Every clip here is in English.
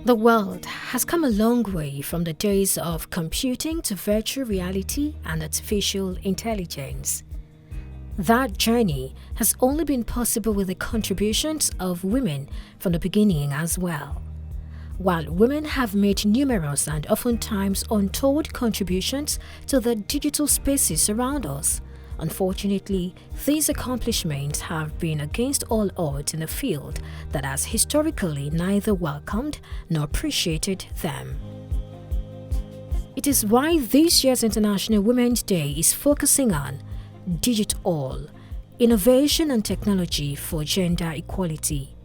The world has come a long way from the days of computing to virtual reality and artificial intelligence. That journey has only been possible with the contributions of women from the beginning as well. While women have made numerous and oftentimes untold contributions to the digital spaces around us, unfortunately, these accomplishments have been against all odds in a field that has historically neither welcomed nor appreciated them. It is why this year's International Women's Day is focusing on Digital, Innovation and Technology for Gender Equality.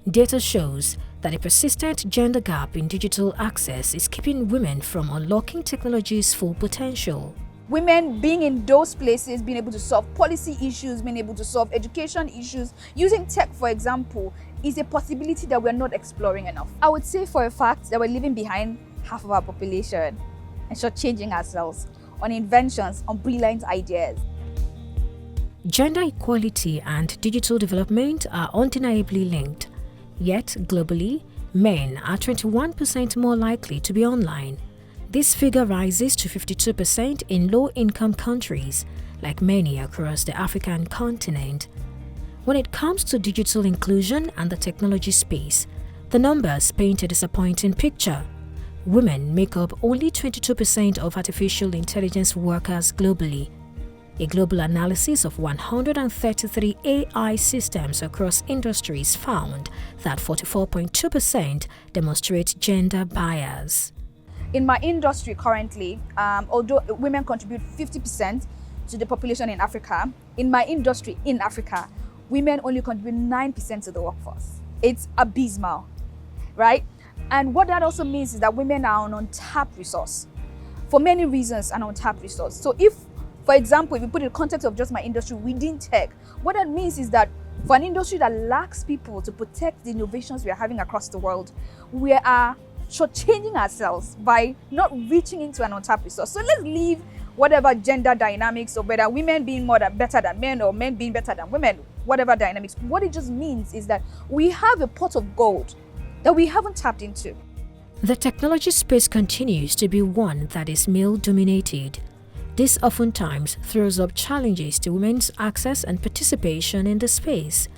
Data shows that a persistent gender gap in digital access is keeping women from unlocking technology's full potential. Women being in those places, being able to solve policy issues, being able to solve education issues, using tech, for example, is a possibility that we're not exploring enough. I would say for a fact that we're leaving behind half of our population and shortchanging ourselves on inventions, on brilliant ideas. Gender equality and digital development are undeniably linked. Yet, globally, men are 21% more likely to be online. This figure rises to 52% in low-income countries, like many across the African continent. When it comes to digital inclusion and the technology space, the numbers paint a disappointing picture. Women make up only 22% of artificial intelligence workers globally. A global analysis of 133 AI systems across industries found that 44.2% demonstrate gender bias. In my industry currently, although women contribute 50% to the population in Africa, in my industry in Africa, women only contribute 9% to the workforce. It's abysmal, right? And what that also means is that women are an untapped resource. For many reasons, an untapped resource. So if, for example, if you put it in the context of just my industry within tech, what that means is that for an industry that lacks people to protect the innovations we are having across the world, we are shortchanging ourselves by not reaching into an untapped resource. So let's leave whatever gender dynamics or whether women being better than men or men being better than women, whatever dynamics. What it just means is that we have a pot of gold that we haven't tapped into. The technology space continues to be one that is male-dominated. This oftentimes throws up challenges to women's access and participation in the space.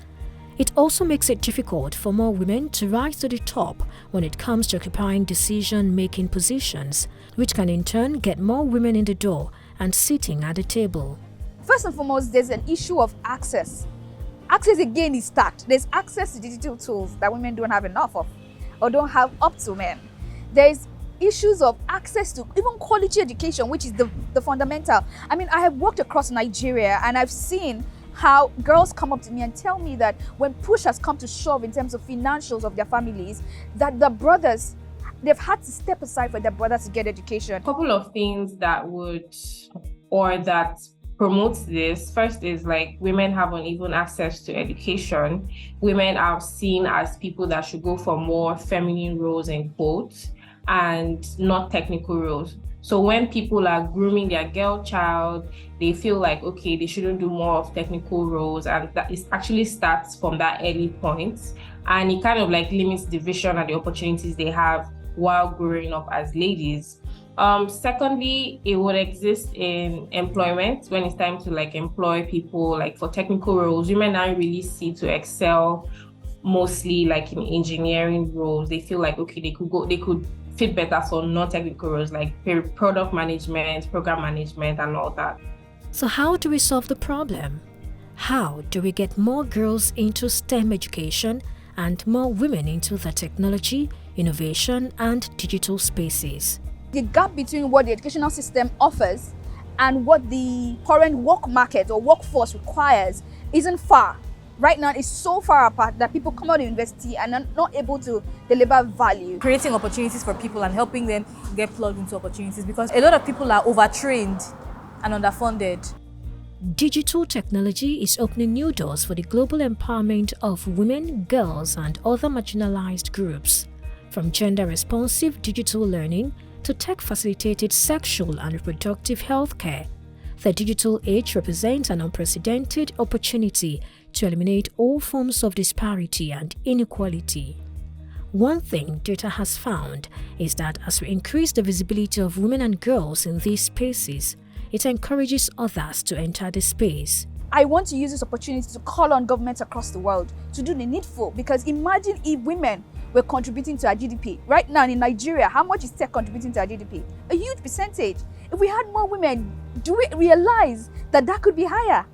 It also makes it difficult for more women to rise to the top when it comes to occupying decision-making positions, which can in turn get more women in the door and sitting at the table. First and foremost, there's an issue of access. Access again is stacked. There's access to digital tools that women don't have enough of or don't have up to men. There's issues of access to even quality education, which is the fundamental. I mean, I have worked across Nigeria and I've seen how girls come up to me and tell me that when push has come to shove in terms of financials of their families, that the brothers, they've had to step aside for their brothers to get education. A couple of things that promotes this. First is like women have uneven access to education. Women are seen as people that should go for more feminine roles in quotes and not technical roles. So when people are grooming their girl child, they feel like, okay, they shouldn't do more of technical roles. And that is actually starts from that early point. And it kind of like limits the vision and the opportunities they have while growing up as ladies. Secondly, it would exist in employment when it's time to like employ people like for technical roles. Women aren't really seen to excel mostly like in engineering roles. They feel like, okay, they could fit better for non-technical roles like product management, program management, and all that. So how do we solve the problem? How do we get more girls into STEM education and more women into the technology, innovation, and digital spaces? The gap between what the educational system offers and what the current work market or workforce requires isn't far. Right now, it's so far apart that people come out of university and are not able to deliver value. Creating opportunities for people and helping them get plugged into opportunities because a lot of people are overtrained and underfunded. Digital technology is opening new doors for the global empowerment of women, girls, and other marginalized groups. From gender-responsive digital learning to tech-facilitated sexual and reproductive health care, the digital age represents an unprecedented opportunity to eliminate all forms of disparity and inequality. One thing data has found is that as we increase the visibility of women and girls in these spaces, it encourages others to enter the space. I want to use this opportunity to call on governments across the world to do the needful, because imagine if women were contributing to our GDP. Right now in Nigeria, how much is tech contributing to our GDP? A huge percentage. If we had more women, do we realize that that could be higher?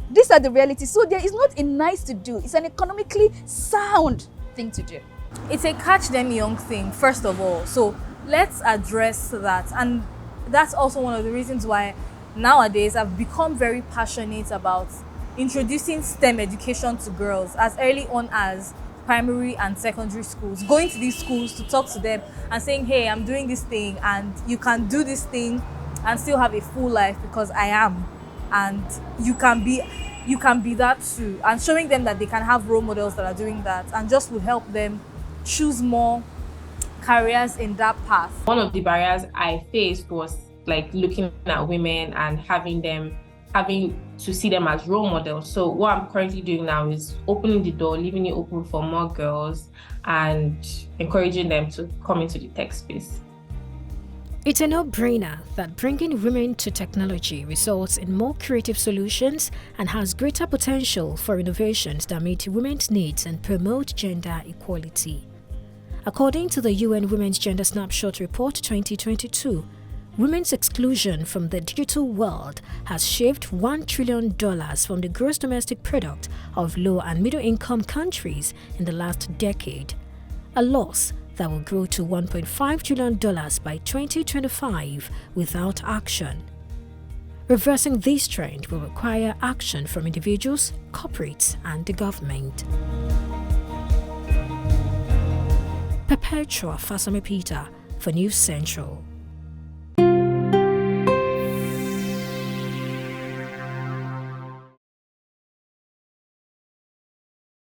These are the realities. So there is not a nice to do. It's an economically sound thing to do. It's a catch them young thing, first of all. So let's address that. And that's also one of the reasons why nowadays I've become very passionate about introducing STEM education to girls as early on as primary and secondary schools. Going to these schools to talk to them and saying, hey, I'm doing this thing and you can do this thing and still have a full life because I am. And you can be that too. And showing them that they can have role models that are doing that, and just will help them choose more careers in that path. One of the barriers I faced was like looking at women and having to see them as role models. So what I'm currently doing now is opening the door, leaving it open for more girls and encouraging them to come into the tech space. It's a no-brainer that bringing women to technology results in more creative solutions and has greater potential for innovations that meet women's needs and promote gender equality. According to the UN Women's Gender Snapshot Report 2022, women's exclusion from the digital world has shaved $1 trillion from the gross domestic product of low and middle-income countries in the last decade, a loss that will grow to $1.5 trillion by 2025 without action. Reversing this trend will require action from individuals, corporates, and the government. Perpetua Fasanmi for News Central.